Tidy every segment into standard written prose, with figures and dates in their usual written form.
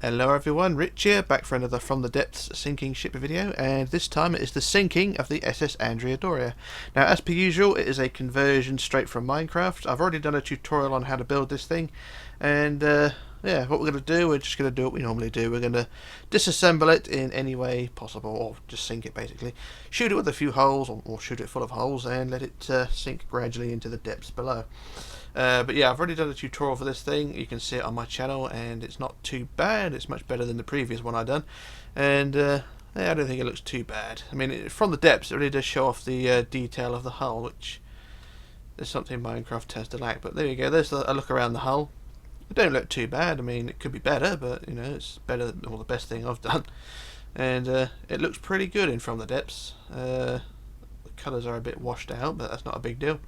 Hello everyone, Rich here, back for another From the Depths sinking ship video, and this time it is the sinking of the SS Andrea Doria. Now, as per usual, it is a conversion straight from Minecraft. I've already done a tutorial on how to build this thing, and yeah, what we're going to do, we're just going to do what we normally do. We're going to disassemble it in any way possible, or just sink it basically. Shoot it with a few holes, or shoot it full of holes, and let it sink gradually into the depths below. But yeah, I've already done a tutorial for this thing. You can see it on my channel, and it's not too bad. It's much better than the previous one I've done, and yeah, I don't think it looks too bad. I mean, from the depths, it really does show off the detail of the hull, which is something Minecraft tends to lack. But there you go. There's a look around the hull. It don't look too bad. I mean, it could be better, but you know, it's better than the best thing I've done, and it looks pretty good in From the Depths. The colours are a bit washed out, but that's not a big deal.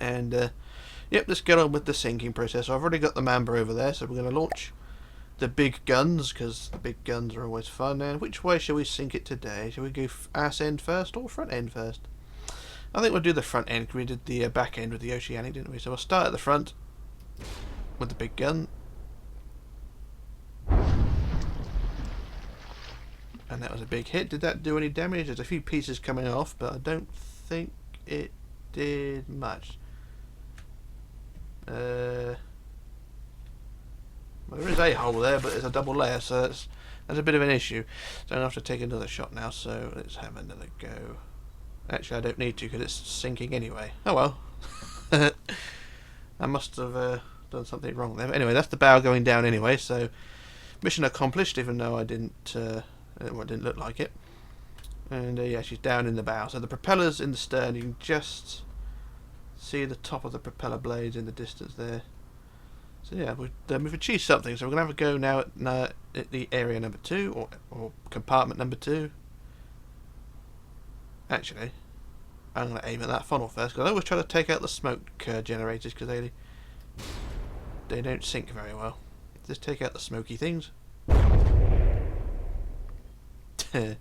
And yep, let's get on with the sinking process. So I've already got the Mamba over there, so we're going to launch the big guns, because the big guns are always fun. Now, which way shall we sink it today? Shall we go ass end first or front end first? I think we'll do the front end, because we did the back end with the Oceanic, didn't we? So we'll start at the front with the big gun. And that was a big hit. Did that do any damage? There's a few pieces coming off, but I don't think it did much. Well, there is a hole there, but it's a double layer, so that's a bit of an issue. So I'm going to have to take another shot now, so let's have another go. Actually, I don't need to, because it's sinking anyway. Oh well. I must have done something wrong there. But anyway, that's the bow going down anyway, so mission accomplished, even though I didn't, well, it didn't look like it. And yeah, she's down in the bow. So the propellers in the stern, you can just see the top of the propeller blades in the distance there. So yeah, we've achieved something. So we're going to have a go now at the area number 2, or compartment number 2. Actually, I'm going to aim at that funnel first, because I always try to take out the smoke generators, because they don't sink very well. Just take out the smoky things. And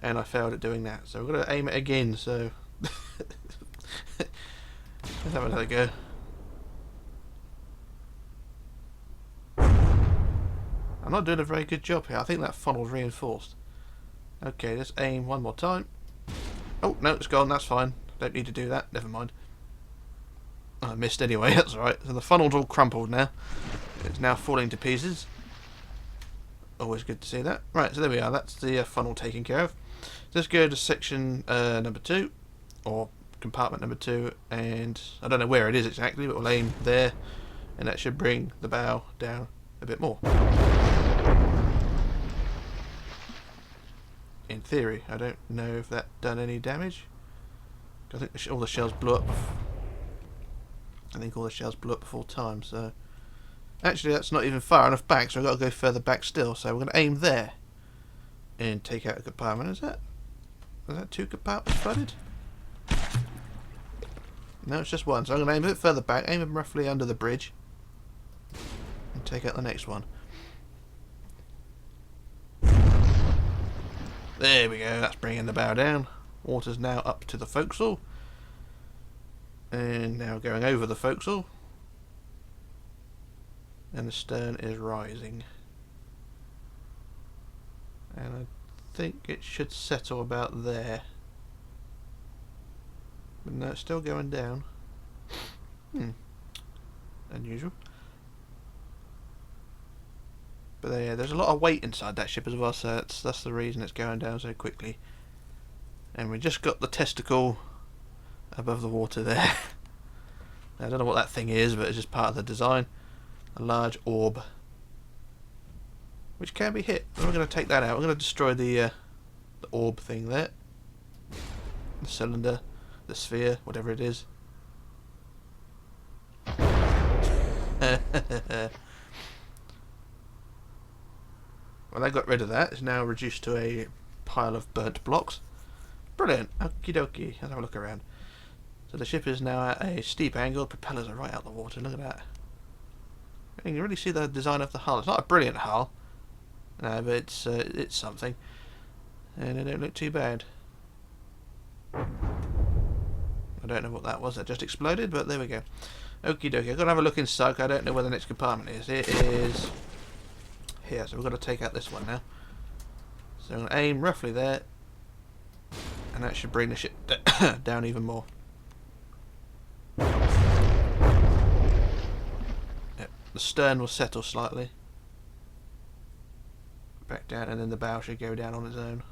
I failed at doing that, so we're going to aim it again. So let's have another go. I'm not doing a very good job here. I think that funnel's reinforced. Okay, let's aim one more time. Oh, no, it's gone. That's fine. Don't need to do that. Never mind. Oh, I missed anyway. That's alright. So the funnel's all crumpled now. It's now falling to pieces. Always good to see that. Right, so there we are. That's the funnel taken care of. Let's go to section number 2, or compartment number 2, and I don't know where it is exactly, but we'll aim there, and that should bring the bow down a bit more. In theory. I don't know if that done any damage. I think all the shells blew up. I think all the shells blew up before time, so actually that's not even far enough back, so I've got to go further back still. So we're going to aim there and take out a compartment. Is that 2 compartments flooded? No, it's just one. So I'm going to aim a bit further back, aim them roughly under the bridge, and take out the next one. There we go, that's bringing the bow down. Water's now up to the forecastle. And now going over the forecastle. And the stern is rising. And I think it should settle about there. But no, it's still going down. Unusual. But yeah, there's a lot of weight inside that ship as well, so that's the reason it's going down so quickly. And we just got the testicle above the water there. I don't know what that thing is, but it's just part of the design. A large orb, which can be hit. We're going to take that out. We're going to destroy the orb thing there. The cylinder, the sphere, whatever it is. Well, I got rid of that. It's now reduced to a pile of burnt blocks. Brilliant. Okie dokie. Let's have a look around. So the ship is now at a steep angle. Propellers are right out the water. Look at that. You can really see the design of the hull. It's not a brilliant hull, no, but it's something. And it don't look too bad. I don't know what that was. That just exploded, but there we go. Okie dokie. I've got to have a look inside. I don't know where the next compartment is. It is here, so we've got to take out this one now. So I'm going to aim roughly there, and that should bring the ship down even more. Yep, the stern will settle slightly back down, and then the bow should go down on its own.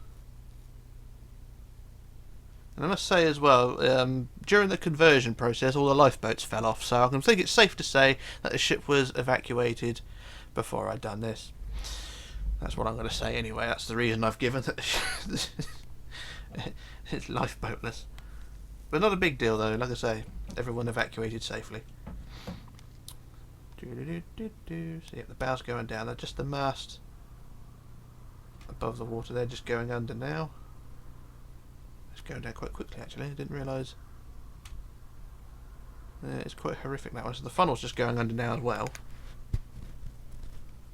And I must say as well, during the conversion process all the lifeboats fell off, so I can think it's safe to say that the ship was evacuated before I'd done this. That's what I'm going to say anyway. That's the reason I've given it. It's lifeboatless. But not a big deal though, like I say, everyone evacuated safely. So yep, the bow's going down, they're just the mast above the water, they're just going under now. It's going down quite quickly actually, I didn't realise. It's quite horrific that one, so the funnel's just going under now as well.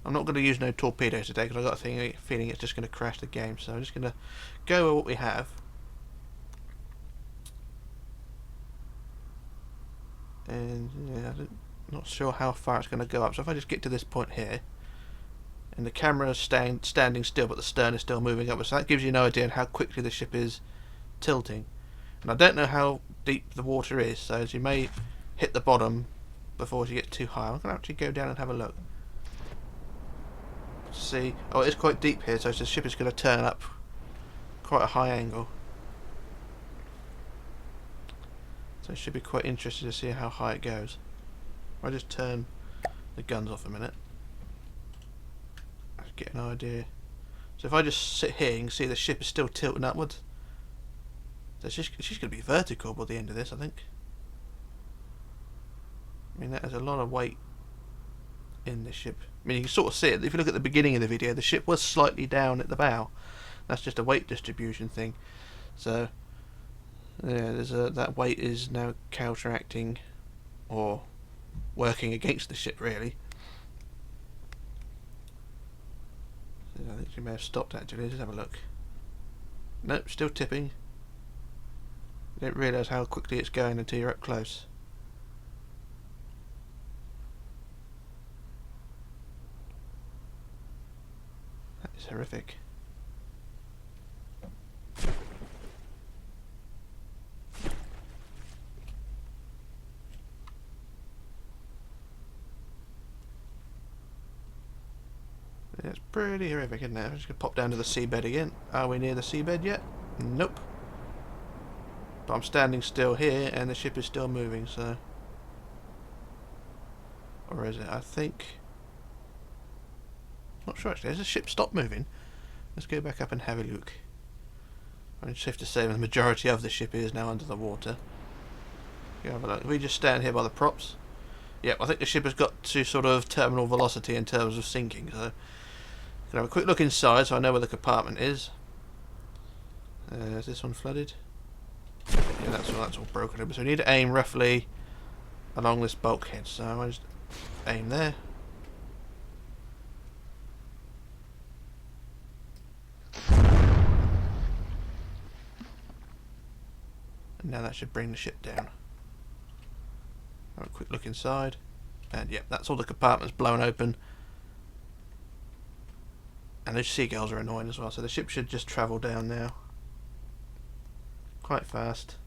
I'm not going to use no torpedoes today because I've got a feeling it's just going to crash the game, so I'm just going to go with what we have. And yeah, I'm not sure how far it's going to go up, so if I just get to this point here, and the camera is standing still but the stern is still moving upwards, so that gives you no idea how quickly the ship is tilting. And I don't know how deep the water is, so as you may hit the bottom before you get too high. I'm going to actually go down and have a look. See, oh, it's quite deep here, so the ship is going to turn up quite a high angle. So it should be quite interesting to see how high it goes. I'll just turn the guns off a minute. I'll get an idea. So if I just sit here, you can see the ship is still tilting upwards. So she's going to be vertical by the end of this, I think. I mean, that has a lot of weight in the ship. I mean, you can sort of see it. If you look at the beginning of the video, the ship was slightly down at the bow. That's just a weight distribution thing. So yeah, that weight is now counteracting or working against the ship, really. So I think she may have stopped actually. Let's have a look. Nope, still tipping. You don't realise how quickly it's going until you're up close. That is horrific. Yeah, it's pretty horrific, isn't it? I'm just going to pop down to the seabed again. Are we near the seabed yet? Nope. But I'm standing still here and the ship is still moving, so... Or is it? I think... Not sure actually. Has the ship stopped moving? Let's go back up and have a look. I'm safe to say the majority of the ship is now under the water. Go have a look. If we just stand here by the props. Yep, I think the ship has got to sort of terminal velocity in terms of sinking, so... Gonna have a quick look inside so I know where the compartment is. Is this one flooded? Yeah, that's all broken open. So we need to aim roughly along this bulkhead. So I just aim there. And now that should bring the ship down. Have a quick look inside. And yep, that's all the compartments blown open. And those seagulls are annoying as well, so the ship should just travel down now. Quite fast.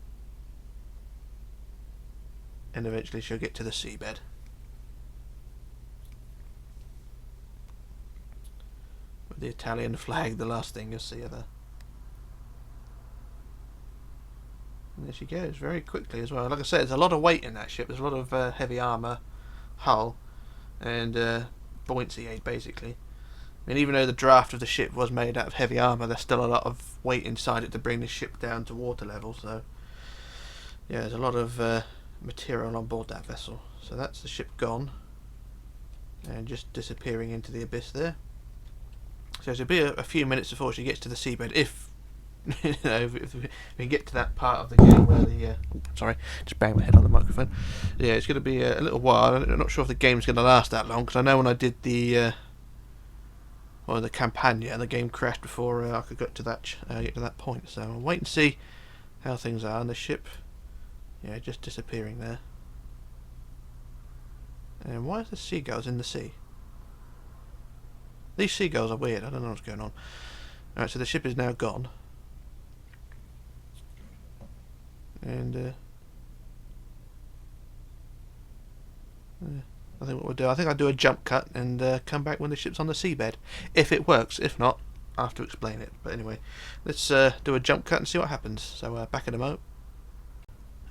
And eventually she'll get to the seabed. With the Italian flag, the last thing you'll see of her. And there she goes, very quickly as well. Like I said, there's a lot of weight in that ship. There's a lot of heavy armour, hull, and buoyancy aid, basically. And even though the draft of the ship was made out of heavy armour, there's still a lot of weight inside it to bring the ship down to water level. So yeah, there's a lot of material on board that vessel. So that's the ship gone and just disappearing into the abyss there. So it'll be a few minutes before she gets to the seabed, if you know, if we get to that part of the game where the sorry, just banged my head on the microphone. Yeah, it's going to be a little while. I'm not sure if the game's going to last that long, because I know when I did the the Campagna, the game crashed before I could get to that point. So I'll wait and see how things are on the ship. Yeah, just disappearing there. And why is the seagulls in the sea? These seagulls are weird. I don't know what's going on. Alright, so the ship is now gone. And I think what we'll do, I think I'll do a jump cut and come back when the ship's on the seabed. If it works. If not, I'll have to explain it. But anyway, let's do a jump cut and see what happens. So back in a moment.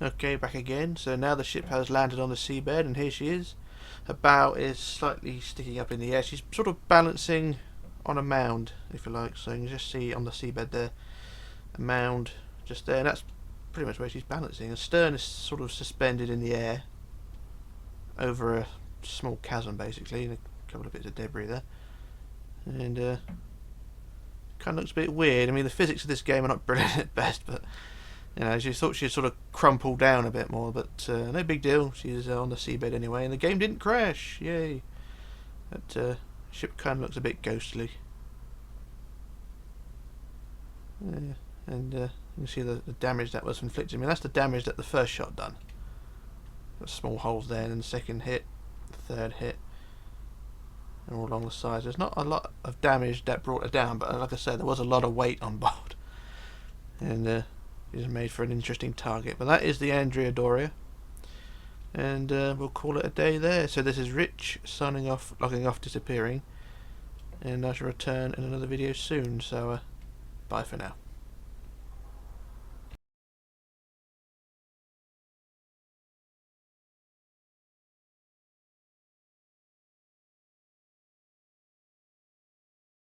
Okay, back again. So now the ship has landed on the seabed, and here she is. Her bow is slightly sticking up in the air. She's sort of balancing on a mound, if you like. So you can just see on the seabed there, a mound just there, and that's pretty much where she's balancing. Her stern is sort of suspended in the air over a small chasm, basically, and a couple of bits of debris there. And kind of looks a bit weird. I mean, the physics of this game are not brilliant at best, but you know, she thought she'd sort of crumple down a bit more, but no big deal. She's on the seabed anyway, and the game didn't crash. Yay! That ship kind of looks a bit ghostly. And you can see the damage that was inflicted. I mean, that's the damage that the first shot done. Got small holes there, and then the second hit, the third hit, and all along the sides. There's not a lot of damage that brought her down, but like I said, there was a lot of weight on board, and it was made for an interesting target. But that is the Andrea Doria, and we'll call it a day there. So this is Rich signing off, logging off, disappearing, and I shall return in another video soon. So bye for now.